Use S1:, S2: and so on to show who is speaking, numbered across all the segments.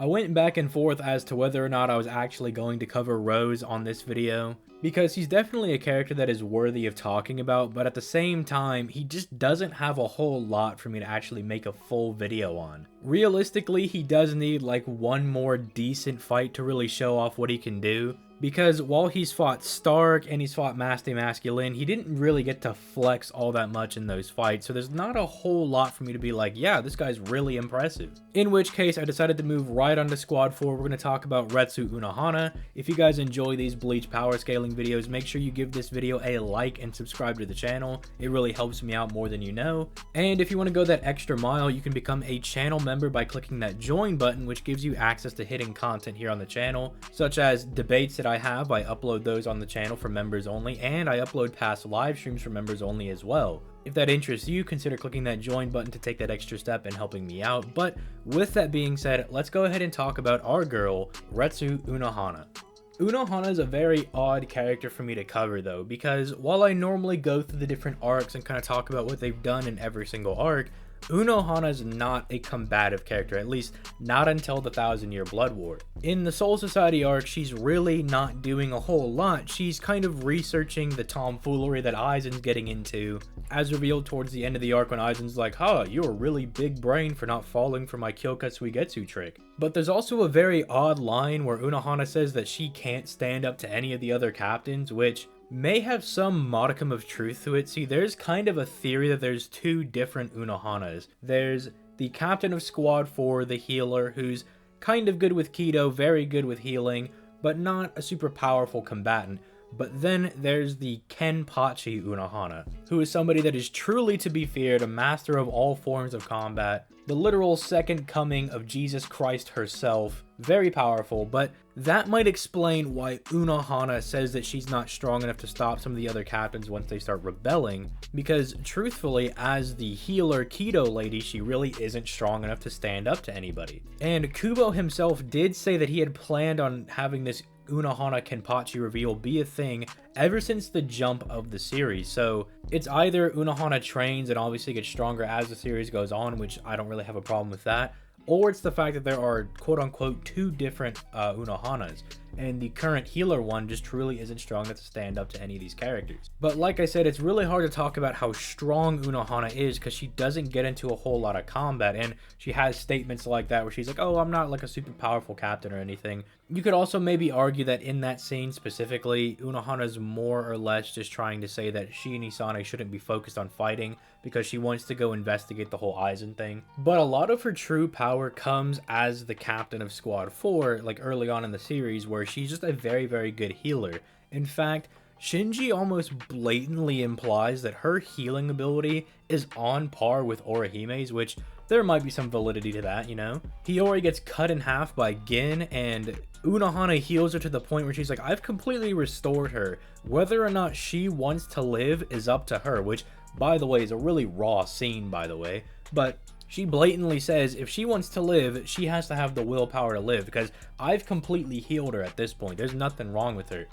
S1: I went back and forth as to whether or not I was actually going to cover Rose on this video, because he's definitely a character that is worthy of talking about, but at the same time, he just doesn't have a whole lot for me to actually make a full video on. Realistically, he does need like one more decent fight to really show off what he can do, because while he's fought Stark and he's fought Masty Masculine, he didn't really get to flex all that much in those fights, so there's not a whole lot for me to be like, yeah, this guy's really impressive. In which case, I decided to move right on to Squad 4. We're going to talk about Yachiru Unohana. If you guys enjoy these Bleach power scaling videos, make sure you give this video a like and subscribe to the channel. It really helps me out more than you know. And if you want to go that extra mile, you can become a channel member by clicking that join button, which gives you access to hidden content here on the channel, such as debates that I upload those on the channel for members only, and I upload past live streams for members only as well. If that interests you, consider clicking that join button to take that extra step in helping me out. But with that being said, let's go ahead and talk about our girl, Yachiru Unohana. Unohana is a very odd character for me to cover though, because while I normally go through the different arcs and kind of talk about what they've done in every single arc, Unohana is not a combative character, at least not until the 1000-Year Blood War. In the Soul Society arc, she's really not doing a whole lot. She's kind of researching the tomfoolery that Aizen's getting into, as revealed towards the end of the arc when Aizen's like, huh, you're a really big brain for not falling for my Kyokatsuigetsu trick. But there's also a very odd line where Unohana says that she can't stand up to any of the other captains, which may have some modicum of truth to it. See, there's kind of a theory that there's two different Unohanas. There's the captain of Squad 4, the healer, who's kind of good with Kido, very good with healing, but not a super powerful combatant. But then there's the Kenpachi Unohana, who is somebody that is truly to be feared, a master of all forms of combat, the literal second coming of Jesus Christ herself, very powerful. But that might explain why Unohana says that she's not strong enough to stop some of the other captains once they start rebelling, because truthfully, as the healer Kido lady, she really isn't strong enough to stand up to anybody. And Kubo himself did say that he had planned on having this Unohana Kenpachi reveal be a thing ever since the jump of the series. So it's either Unohana trains and obviously gets stronger as the series goes on, which I don't really have a problem with that, or it's the fact that there are quote-unquote two different Unohanas, and the current healer one just truly isn't strong enough to stand up to any of these characters. But like I said, it's really hard to talk about how strong Unohana is because she doesn't get into a whole lot of combat, and she has statements like that where she's like, oh, I'm not like a super powerful captain or anything. You could also maybe argue that in that scene specifically, Unohana's more or less just trying to say that she and Isane shouldn't be focused on fighting because she wants to go investigate the whole Aizen thing. But a lot of her true power comes as the captain of Squad 4, like early on in the series, where she's just a very, very good healer. In fact, Shinji almost blatantly implies that her healing ability is on par with Orihime's, which there might be some validity to that, you know? Hiyori gets cut in half by Gin, and Unohana heals her to the point where she's like, I've completely restored her. Whether or not she wants to live is up to her, which, by the way, is a really raw scene, by the way. But she blatantly says if she wants to live, she has to have the willpower to live, because I've completely healed her at this point. There's nothing wrong with her.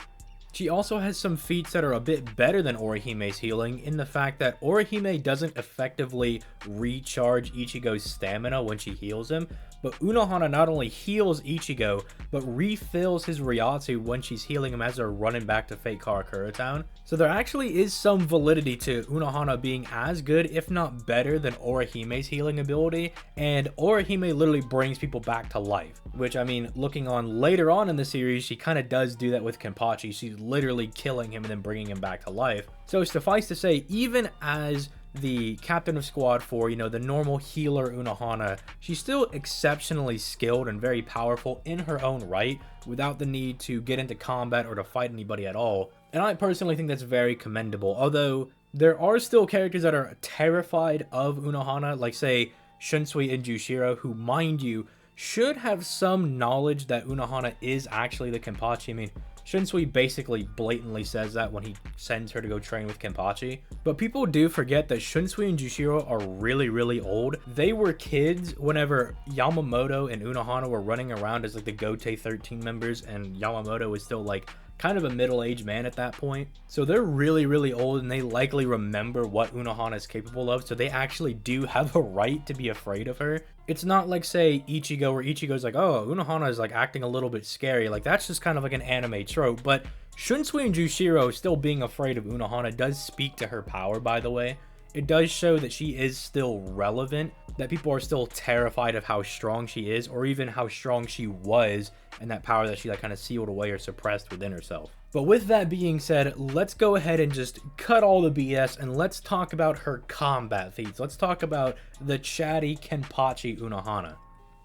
S1: She also has some feats that are a bit better than Orihime's healing, in the fact that Orihime doesn't effectively recharge Ichigo's stamina when she heals him, but Unohana not only heals Ichigo, but refills his Ryatsu when she's healing him as they're running back to Fate Karakura Town. So there actually is some validity to Unohana being as good, if not better, than Orihime's healing ability, and Orihime literally brings people back to life. Which, I mean, looking on later on in the series, she kind of does do that with Kenpachi. She's literally killing him and then bringing him back to life. So suffice to say, even as the captain of Squad 4, you know, the normal healer Unohana, she's still exceptionally skilled and very powerful in her own right, without the need to get into combat or to fight anybody at all. And I personally think that's very commendable, although there are still characters that are terrified of Unohana, like say Shunsui and Jushiro, who, mind you, should have some knowledge that Unohana is actually the Kenpachi. I mean, Shunsui basically blatantly says that when he sends her to go train with Kenpachi. But people do forget that Shunsui and Jushiro are really, really old. They were kids whenever Yamamoto and Unohana were running around as like the Gote 13 members, and Yamamoto was still like kind of a middle-aged man at that point. So they're really, really old, and they likely remember what Unohana is capable of, so they actually do have a right to be afraid of her. It's not like, say, Ichigo, where Ichigo's like, oh, Unohana is like acting a little bit scary. Like, that's just kind of like an anime trope. But Shunsui and Jushiro still being afraid of Unohana does speak to her power, by the way. It does show that she is still relevant, that people are still terrified of how strong she is, or even how strong she was, and that power that she like kind of sealed away or suppressed within herself. But with that being said, let's go ahead and just cut all the BS and let's talk about her combat feats. Let's talk about the chatty Kenpachi Unohana.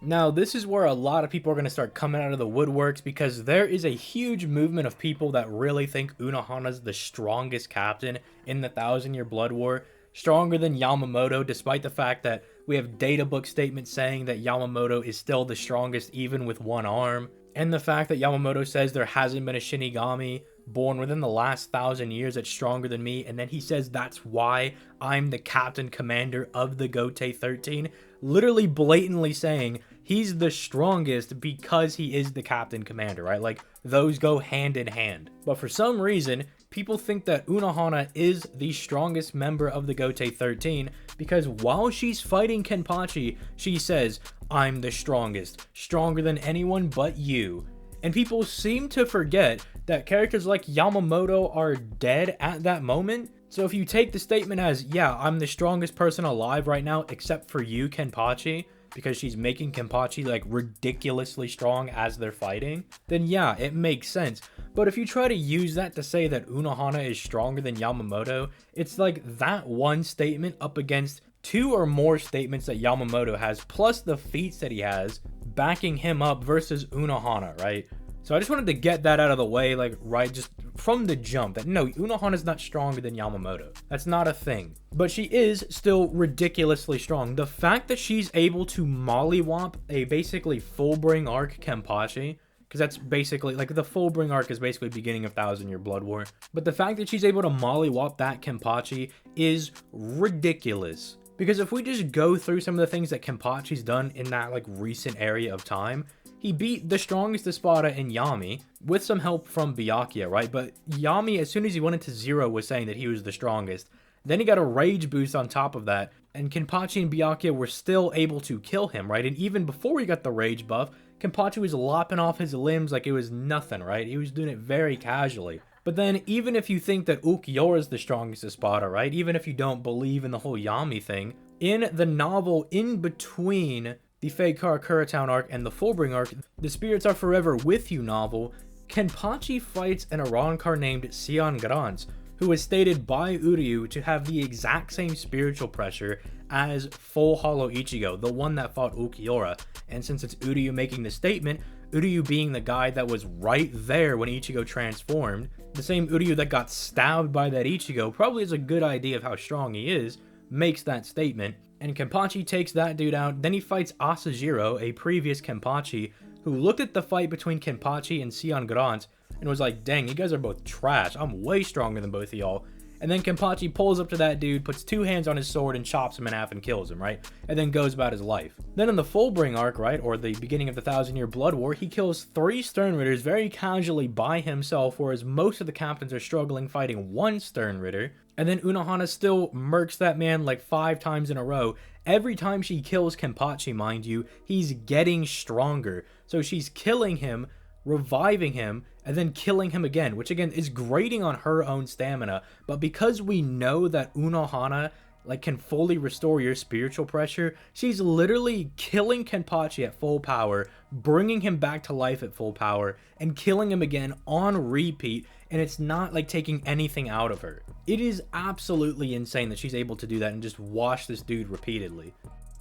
S1: Now, this is where a lot of people are going to start coming out of the woodworks, because there is a huge movement of people that really think Unohana's the strongest captain in the 1,000-Year Blood War. Stronger than Yamamoto, despite the fact that we have data book statements saying that Yamamoto is still the strongest even with one arm. And the fact that Yamamoto says there hasn't been a Shinigami born within the last 1,000 years that's stronger than me, and then he says that's why I'm the captain commander of the Gotei 13, literally blatantly saying he's the strongest because he is the captain commander, right? Like, those go hand in hand. But for some reason, people think that Unohana is the strongest member of the Gotei 13 because while she's fighting Kenpachi, she says, I'm the strongest, stronger than anyone but you. And people seem to forget that characters like Yamamoto are dead at that moment. So if you take the statement as, yeah, I'm the strongest person alive right now except for you, Kenpachi, because she's making Kenpachi like ridiculously strong as they're fighting, then yeah, it makes sense. But if you try to use that to say that Unohana is stronger than Yamamoto, it's like that one statement up against two or more statements that Yamamoto has, plus the feats that he has, backing him up versus Unohana, right? So I just wanted to get that out of the way, like, right, just from the jump, that no, Unohana's not stronger than Yamamoto. That's not a thing. But she is still ridiculously strong. The fact that she's able to mollywop a basically full-bring arc Kenpachi, because that's basically, like, the full-bring arc is basically beginning of 1,000-Year Blood War. But the fact that she's able to mollywop that Kenpachi is ridiculous. Because if we just go through some of the things that Kenpachi's done in that, like, recent area of time, he beat the strongest Espada in Yami with some help from Byakuya, right? But Yami, as soon as he went into Zero, was saying that he was the strongest. Then he got a rage boost on top of that, and Kenpachi and Byakuya were still able to kill him, right? And even before he got the rage buff, Kenpachi was lopping off his limbs like it was nothing, right? He was doing it very casually. But then, even if you think that Ukiura is the strongest Espada, right? Even if you don't believe in the whole Yami thing, in the novel in between the Fake Karakura Town arc and the Fullbring arc, the Spirits Are Forever With You novel, Kenpachi fights an Arrancar named Sion Grants, who is stated by Uryu to have the exact same spiritual pressure as Full Hollow Ichigo, the one that fought Ukiura. And since it's Uryu making the statement, Uryu being the guy that was right there when Ichigo transformed, the same Uryu that got stabbed by that Ichigo probably has a good idea of how strong he is, makes that statement, and Kenpachi takes that dude out. Then he fights Asajiro, a previous Kenpachi, who looked at the fight between Kenpachi and Sion Grant and was like, dang, you guys are both trash. I'm way stronger than both of y'all. And then Kenpachi pulls up to that dude, puts two hands on his sword and chops him in half and kills him, right? And then goes about his life. Then in the Fullbring arc, right, or the beginning of the 1,000-Year Blood War, he kills 3 Stern Ritters very casually by himself, whereas most of the captains are struggling fighting 1 Stern Ritter. And then Unohana still murks that man like 5 times in a row. Every time she kills Kenpachi, mind you, he's getting stronger. So she's killing him, reviving him, and then killing him again, which again is grating on her own stamina. But because we know that Unohana like can fully restore your spiritual pressure, she's literally killing Kenpachi at full power, bringing him back to life at full power, and killing him again on repeat, and it's not like taking anything out of her. It is absolutely insane that she's able to do that and just wash this dude repeatedly.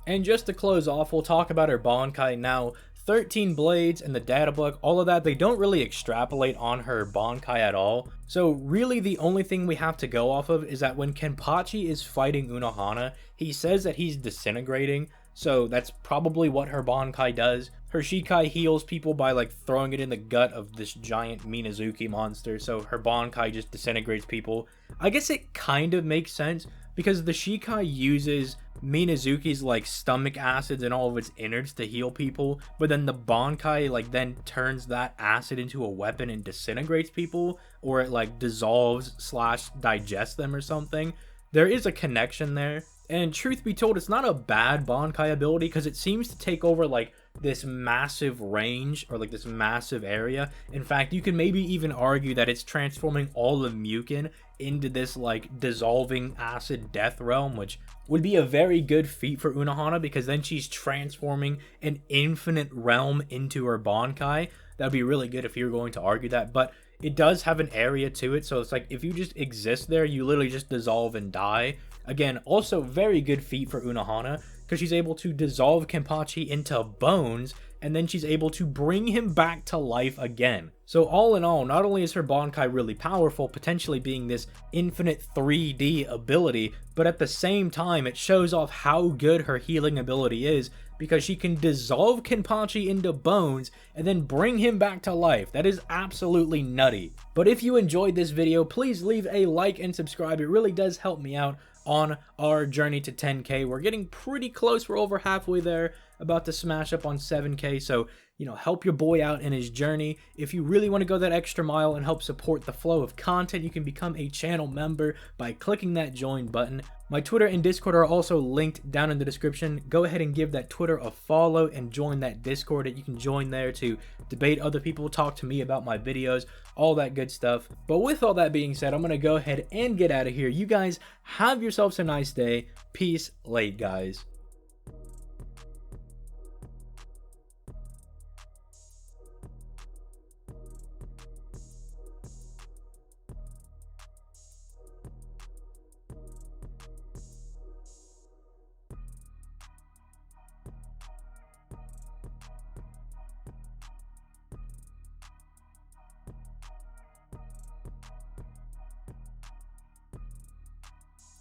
S1: And just to close off, we'll talk about her Bankai now. 13 blades and the data book, all of that, they don't really extrapolate on her Bankai at all. So really the only thing we have to go off of is that when Kenpachi is fighting Unohana, he says that he's disintegrating. So that's probably what her Bankai does. Her Shikai heals people by like throwing it in the gut of this giant Minazuki monster. So her Bankai just disintegrates people. I guess it kind of makes sense because the Shikai uses Minazuki's like stomach acids and all of its innards to heal people, but then the Bankai like then turns that acid into a weapon and disintegrates people, or it like dissolves slash digests them or something. There is a connection there. And truth be told, it's not a bad Bankai ability because it seems to take over like this massive range or like this massive area. In fact, you can maybe even argue that it's transforming all of Mukin into this like dissolving acid death realm, which would be a very good feat for Unohana because then she's transforming an infinite realm into her Bankai. That would be really good if you're going to argue that, but it does have an area to it, so it's like if you just exist there, you literally just dissolve and die. Again, also very good feat for Unohana because she's able to dissolve Kenpachi into bones, and then she's able to bring him back to life again. So all in all, not only is her Bankai really powerful, potentially being this infinite 3D ability, but at the same time it shows off how good her healing ability is because she can dissolve Kenpachi into bones and then bring him back to life. That is absolutely nutty. But if you enjoyed this video, please leave a like and subscribe. It really does help me out on our journey to 10K. We're getting pretty close. We're over halfway there, about to smash up on 7K. So, you know, help your boy out in his journey. If you really want to go that extra mile and help support the flow of content, you can become a channel member by clicking that join button. My Twitter and Discord are also linked down in the description. Go ahead and give that Twitter a follow and join that Discord that you can join there to debate other people, talk to me about my videos, all that good stuff. But with all that being said, I'm going to go ahead and get out of here. You guys have yourselves a nice day. Peace late, guys.